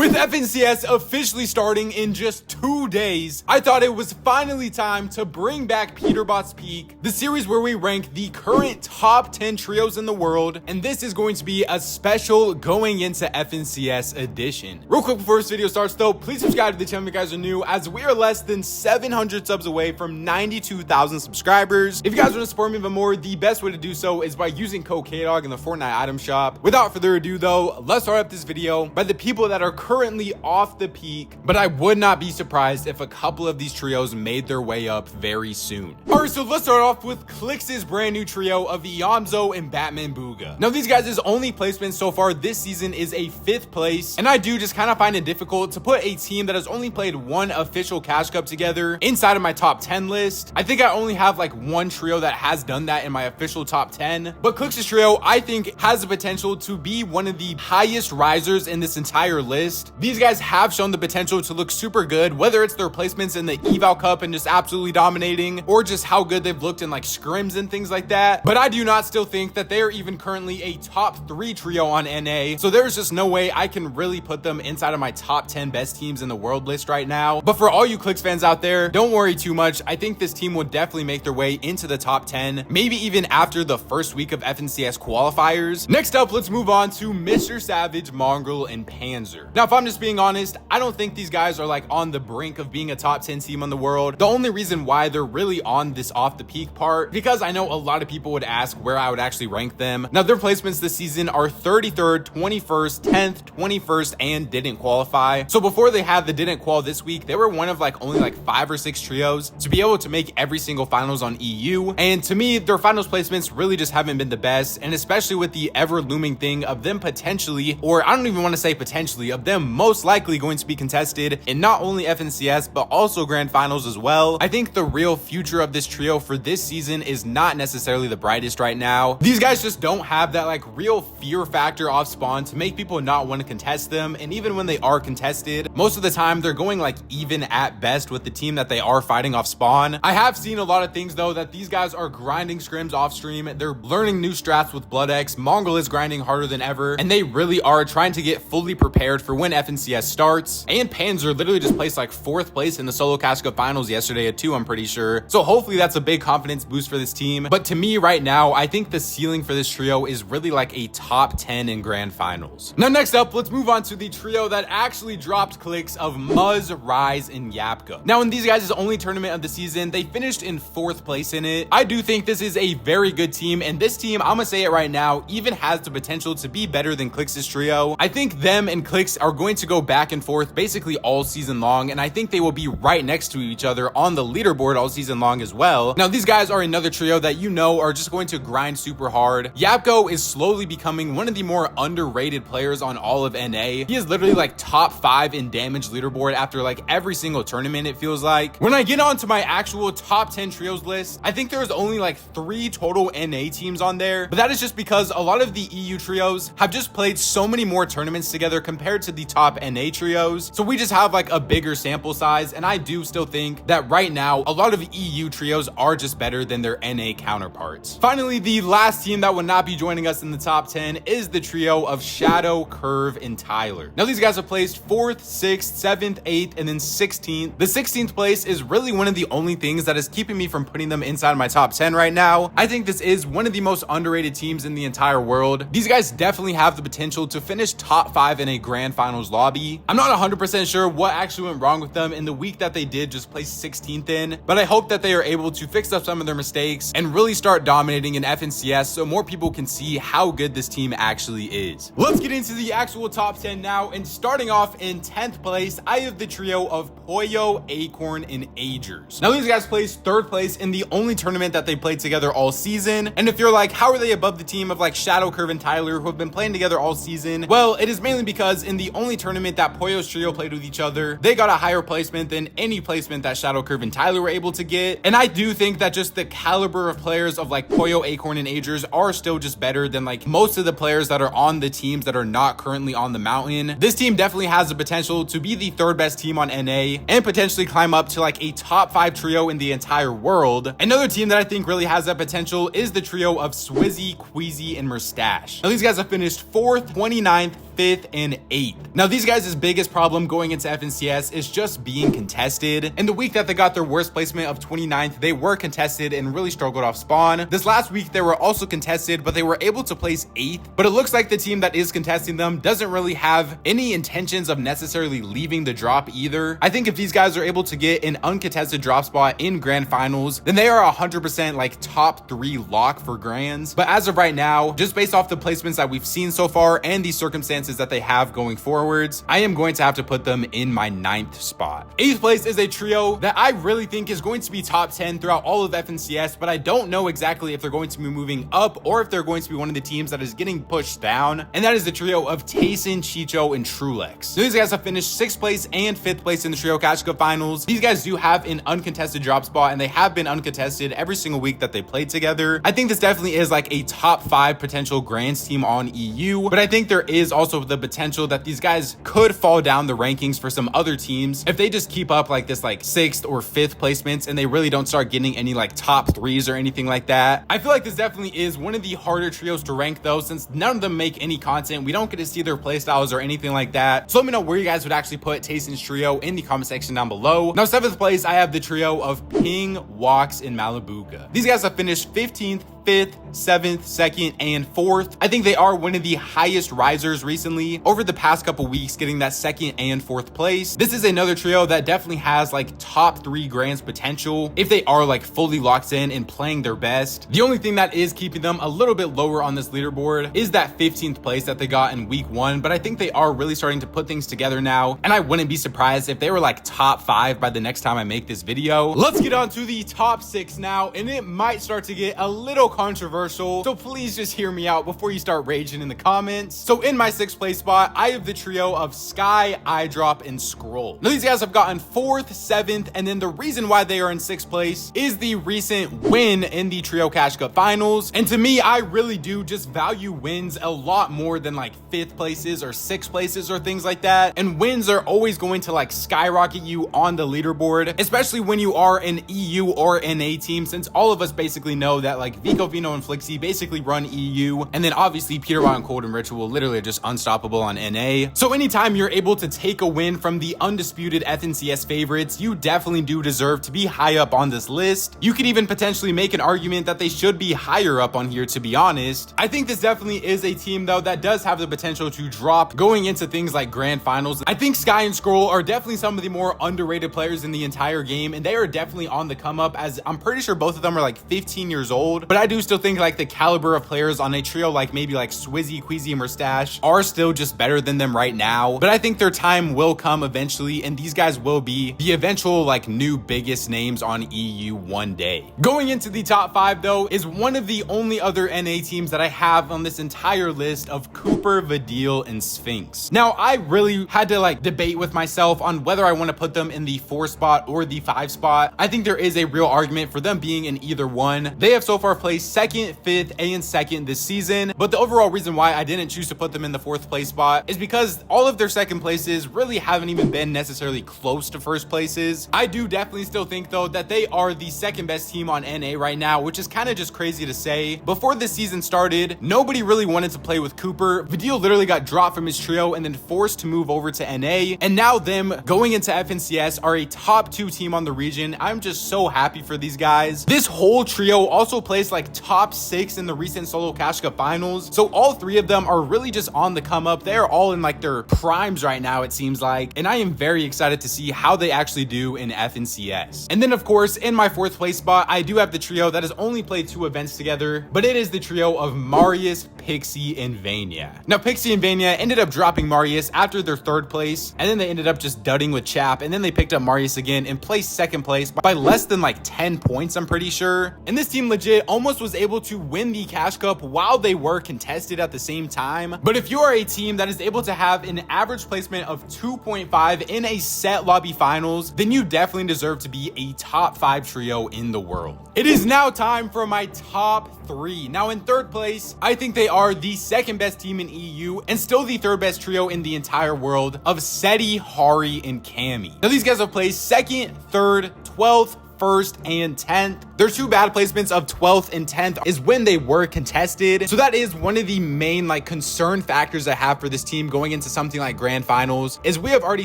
With FNCS officially starting in just 2 days, I thought it was finally time to bring back Peterbot's Peak, the series where we rank the current top 10 trios in the world, and this is going to be a special going into FNCS edition. Real quick before this video starts though, please subscribe to the channel if you guys are new, as we are less than 700 subs away from 92,000 subscribers. If you guys want to support me even more, the best way to do so is by using code KDOG in the Fortnite item shop. Without further ado though, let's start up this video by the people that are currently off the peak, but I would not be surprised if a couple of these trios made their way up very soon. Alright, so let's start off with Clix's brand new trio of Yamzo and Batman Booga. Now these guys' only placement so far this season is a 5th place, and I do just kind of find it difficult to put a team that has only played one official Cash Cup together inside of my top 10 list. I think I only have like one trio that has done that in my official top 10, but Clix's trio I think has the potential to be one of the highest risers in this entire list. These guys have shown the potential to look super good, whether it's their placements in the Eval Cup and just absolutely dominating, or just how good they've looked in like scrims and things like that. But I do not still think that they are even currently a top 3 trio on NA, so there's just no way I can really put them inside of my top 10 best teams in the world list right now. But for all you Clix fans out there, don't worry too much. I think this team will definitely make their way into the top 10, maybe even after the first week of FNCS qualifiers. Next up, let's move on to Mr. Savage, Mongrel, and Panzer. Now, if I'm just being honest, I don't think these guys are like on the brink of being a top 10 team in the world. The only reason why they're really on this off the peak part, because I know a lot of people would ask where I would actually rank them. Now, their placements this season are 33rd, 21st, 10th, 21st, and didn't qualify. So before they had the didn't qual this week, they were one of like only like 5 or 6 trios to be able to make every single finals on EU. And to me, their finals placements really just haven't been the best. And especially with the ever looming thing of them potentially, or I don't even want to say potentially, of them most likely going to be contested in not only FNCS but also grand finals as well. I think the real future of this trio for this season is not necessarily the brightest right now. These guys just don't have that like real fear factor off spawn to make people not want to contest them, and even when they are contested, most of the time they're going like even at best with the team that they are fighting off spawn. I have seen a lot of things though that these guys are grinding scrims off stream, they're learning new strats with Blood X, Mongrel is grinding harder than ever, and they really are trying to get fully prepared for when FNCS starts. And Panzer literally just placed like 4th place in the solo Cash Cup finals yesterday at 2, I'm pretty sure. So hopefully that's a big confidence boost for this team. But to me right now, I think the ceiling for this trio is really like a top 10 in grand finals. Now next up, let's move on to the trio that actually dropped Clix of Muzz, Rise, and Yapka. Now in these guys' only tournament of the season, they finished in 4th place in it. I do think this is a very good team, and this team, I'm gonna say it right now, even has the potential to be better than Clix's trio. I think them and Clix are going to go back and forth basically all season long, and I think they will be right next to each other on the leaderboard all season long as well. Now these guys are another trio that you know are just going to grind super hard. Yapko is slowly becoming one of the more underrated players on all of NA. He is literally like top 5 in damage leaderboard after like every single tournament, it feels like. When I get on to my actual top 10 trios list, I think there's only like 3 total NA teams on there, but that is just because a lot of the EU trios have just played so many more tournaments together compared to the top NA trios, so we just have like a bigger sample size, and I do still think that right now a lot of EU trios are just better than their NA counterparts. Finally, the last team that would not be joining us in the top 10 is the trio of Shadow, Curve, and Tyler. Now these guys have placed 4th, 6th, 7th, 8th, and then 16th. The 16th place is really one of the only things that is keeping me from putting them inside my top 10 right now. I think this is one of the most underrated teams in the entire world. These guys definitely have the potential to finish top 5 in a grand finals lobby. I'm not 100% sure what actually went wrong with them in the week that they did just place 16th in, but I hope that they are able to fix up some of their mistakes and really start dominating in FNCS so more people can see how good this team actually is. Let's get into the actual top 10 now, and starting off in 10th place, I have the trio of Poyo, Acorn, and Agers. Now these guys placed 3rd place in the only tournament that they played together all season, and if you're like, how are they above the team of like Shadow, Curve, and Tyler who have been playing together all season? Well, it is mainly because in the only tournament that Poyo's trio played with each other, they got a higher placement than any placement that Shadow, Curve, and Tyler were able to get. And I do think that just the caliber of players of like Poyo, Acorn, and Agers are still just better than like most of the players that are on the teams that are not currently on the mountain. This team definitely has the potential to be the 3rd best team on NA and potentially climb up to like a top 5 trio in the entire world. Another team that I think really has that potential is the trio of Swizzy, Queasy, and Mustache. Now these guys have finished 4th, 29th, 5th, and 8th. Now, these guys' biggest problem going into FNCS is just being contested. In the week that they got their worst placement of 29th, they were contested and really struggled off spawn. This last week, they were also contested, but they were able to place 8th. But it looks like the team that is contesting them doesn't really have any intentions of necessarily leaving the drop either. I think if these guys are able to get an uncontested drop spot in grand finals, then they are 100% like top 3 lock for grands. But as of right now, just based off the placements that we've seen so far and the circumstances that they have going forwards, I am going to have to put them in my 9th spot. 8th place is a trio that I really think is going to be top 10 throughout all of FNCS, but I don't know exactly if they're going to be moving up or if they're going to be one of the teams that is getting pushed down, and that is the trio of Tayson, Chicho, and Trulex. So these guys have finished 6th place and 5th place in the Trio Cash Cup finals. These guys do have an uncontested drop spot, and they have been uncontested every single week that they played together. I think this definitely is like a top 5 potential grands team on EU, but I think there is also the potential that these guys could fall down the rankings for some other teams if they just keep up like this like 6th or 5th placements and they really don't start getting any like top 3s or anything like that. I feel like this definitely is one of the harder trios to rank though, since none of them make any content. We don't get to see their playstyles or anything like that. So let me know where you guys would actually put Tayson's trio in the comment section down below. Now, 7th place, I have the trio of Ping, Walks, and Malibuga. These guys have finished 15th, 5th, 7th, 2nd, and 4th. I think they are one of the highest risers recently over the past couple weeks, getting that 2nd and 4th place. This is another trio that definitely has like top 3 grands potential if they are like fully locked in and playing their best. The only thing that is keeping them a little bit lower on this leaderboard is that 15th place that they got in week 1, but I think they are really starting to put things together now, and I wouldn't be surprised if they were like top 5 by the next time I make this video. Let's get on to the top 6 now, and it might start to get a little controversial, so please just hear me out before you start raging in the comments. So in my 6th place spot, I have the trio of Sky, Eyedrop, and Scroll. Now these guys have gotten 4th, 7th, and then the reason why they are in 6th place is the recent win in the Trio Cash Cup finals. And to me, I really do just value wins a lot more than like 5th places or 6th places or things like that. And wins are always going to like skyrocket you on the leaderboard, especially when you are an EU or NA team, since all of us basically know that like Vico, Vino, and Flixie basically run EU, and then obviously Peterbot and Cold and Ritual literally are just unstoppable on NA. So anytime you're able to take a win from the undisputed FNCS favorites, you definitely do deserve to be high up on this list. You could even potentially make an argument that they should be higher up on here, to be honest. I think this definitely is a team though that does have the potential to drop going into things like grand finals. I think Sky and Scroll are definitely some of the more underrated players in the entire game, and they are definitely on the come up, as I'm pretty sure both of them are like 15 years old, but I do still think like the caliber of players on a trio like maybe like Swizzy, Queasy, and Mustache are still just better than them right now. But I think their time will come eventually, and these guys will be the eventual like new biggest names on EU one day. Going into the top 5 though is one of the only other NA teams that I have on this entire list of Cooper, Vidil, and Sphinx. Now I really had to like debate with myself on whether I want to put them in the 4 spot or the 5 spot. I think there is a real argument for them being in either one. They have so far placed 2nd, 5th, and 2nd this season, but the overall reason why I didn't choose to put them in the 4th place spot is because all of their 2nd places really haven't even been necessarily close to 1st places. I do definitely still think though that they are the 2nd best team on NA right now, which is kind of just crazy to say. Before this season started, nobody really wanted to play with Cooper. Vidil literally got dropped from his trio and then forced to move over to NA, and now them going into FNCS are a top 2 team on the region. I'm just so happy for these guys. This whole trio also placed like top 6 in the recent Solo Cash Cup finals, so all 3 of them are really just on the come up. They're all in like their primes right now, it seems like, and I am very excited to see how they actually do in FNCS. And then of course in my 4th place spot, I do have the trio that has only played 2 events together, but it is the trio of Marius, Pixie, and Vania. Now Pixie and Vania ended up dropping Marius after their 3rd place, and then they ended up just dudding with Chap, and then they picked up Marius again and placed 2nd place by less than like 10 points, I'm pretty sure. And this team legit almost was able to win the Cash Cup while they were contested at the same time. But if you are a team that is able to have an average placement of 2.5 in a set lobby finals, then you definitely deserve to be a top 5 trio in the world. It is now time for my top 3. Now in 3rd place, I think they are the 2nd best team in EU and still the 3rd best trio in the entire world of Seti, Hari, and Cammy. Now these guys have placed 2nd, 3rd, 12th, 1st and 10th. Their two bad placements of 12th and 10th is when they were contested. So that is one of the main like concern factors I have for this team going into something like grand finals, is we have already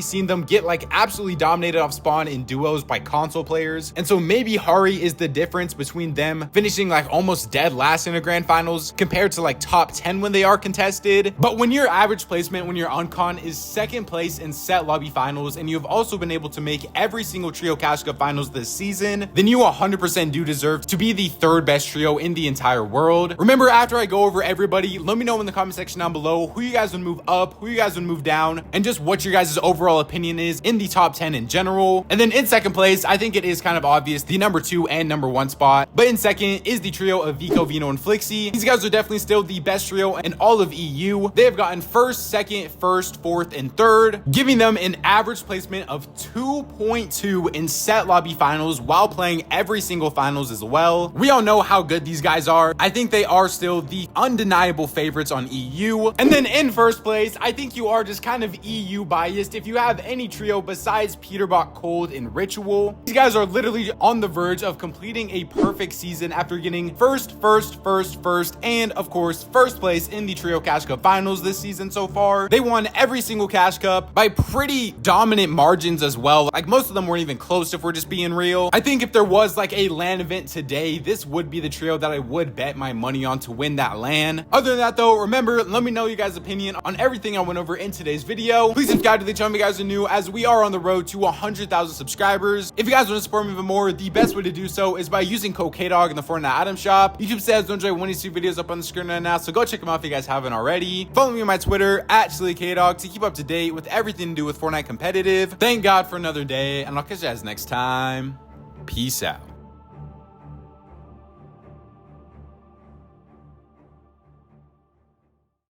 seen them get like absolutely dominated off spawn in duos by console players. And so maybe Hari is the difference between them finishing like almost dead last in a grand finals compared to like top 10 when they are contested. But when your average placement when you're on con is 2nd place in set lobby finals, and you've also been able to make every single trio cash cup finals this season, then you 100% do deserve to be the 3rd best trio in the entire world. Remember, after I go over everybody, let me know in the comment section down below who you guys would move up, who you guys would move down, and just what your guys' overall opinion is in the top 10 in general. And then in 2nd place, I think it is kind of obvious the number 2 and number 1 spot, but in 2nd is the trio of Vico, Vino, and Flixie. These guys are definitely still the best trio in all of EU. They have gotten 1st, 2nd, 1st, 4th, and 3rd, giving them an average placement of 2.2 in set lobby finals while playing every single finals as well. We all know how good these guys are. I think they are still the undeniable favorites on EU. And then in 1st place, I think you are just kind of EU biased if you have any trio besides peterbot, Cold, and Ritual. These guys are literally on the verge of completing a perfect season after getting 1st, and of course 1st place in the trio cash cup finals this season so far. They won every single cash cup by pretty dominant margins as well. Like most of them weren't even close if we're just being real. I think if there was like a LAN event today, this would be the trio that I would bet my money on to win that LAN. Other than that though, remember, let me know you guys' opinion on everything I went over in today's video. Please subscribe to the channel if you guys are new, as we are on the road to 100,000 subscribers. If you guys want to support me even more, the best way to do so is by using code KDOG in the Fortnite item shop. YouTube says don't enjoy one of these 2 videos up on the screen right now, so go check them out if you guys haven't already. Follow me on my Twitter at KDOG to keep up to date with everything to do with Fortnite competitive. Thank God for another day, and I'll catch you guys next time. Peace out.